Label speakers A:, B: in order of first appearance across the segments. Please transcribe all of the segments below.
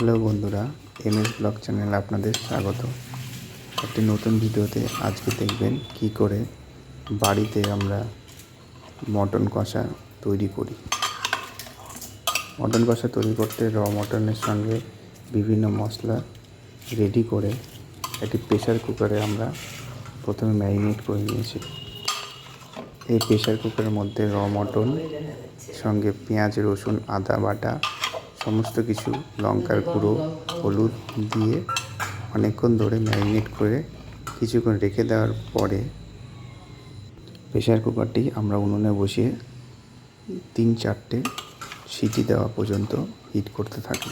A: Hello বন্ধুরা, MS blog চ্যানেলে আপনাদের স্বাগত। একটি নতুন ভিডিওতে আজকে দেখবেন কি করে বাড়িতে আমরা মটন কষা তৈরি করি। মটন কষা তৈরি করতে মটনের সঙ্গে বিভিন্ন মশলা রেডি করে একটি প্রেসার কুকারে আমরা প্রথমে ম্যারিনেট করে নিয়েছি। এই প্রেসার কুকারের মধ্যে মটন সঙ্গে পেঁয়াজ, রসুন, আদা বাটা সমস্ত কিছু, লঙ্কার গুঁড়ো, হলুদ দিয়ে অনেকক্ষণ ধরে ম্যারিনেট করে কিছুক্ষণ রেখে দেওয়ার পরে প্রেসার কুকারটি আমরা উনুনে বসিয়ে 3-4টে সিটি দেওয়া পর্যন্ত হিট করতে থাকি।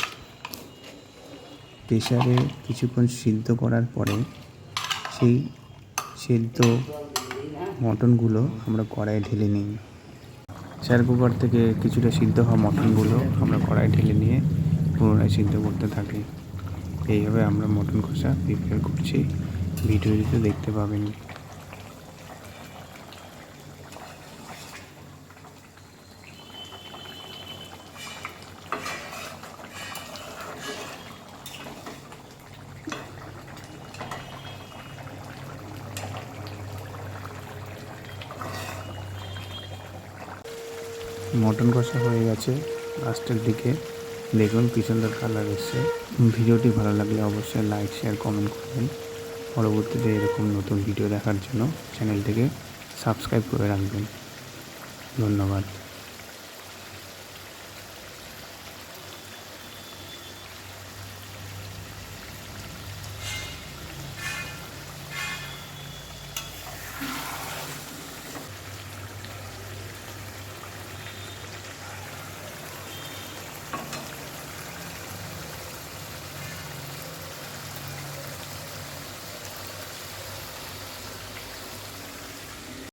A: প্রেসারে কিছুক্ষণ সিদ্ধ করার পরে সেই সিদ্ধ মটনগুলো আমরা কড়াইয়ে ঢেলে নিই। প্রেসার কুকার থেকে কিছুটা সিদ্ধ হওয়া মটনগুলো আমরা কড়াই ঢেলে নিয়ে পুনরায় সিদ্ধ করতে থাকি। এইভাবে আমরা মটন কষা প্রিপেয়ার করছি, ভিডিওটিতে দেখতে পাবেন। মটন কষা হয়ে গেছে, লাস্টের দিকে দেখুন কি সুন্দর কালার এসছে। ভিডিওটি ভালো লাগলে অবশ্যই লাইক, শেয়ার, কমেন্ট করবেন। পরবর্তীতে এরকম নতুন ভিডিও দেখার জন্য চ্যানেলটিকে সাবস্ক্রাইব করে রাখবেন। ধন্যবাদ।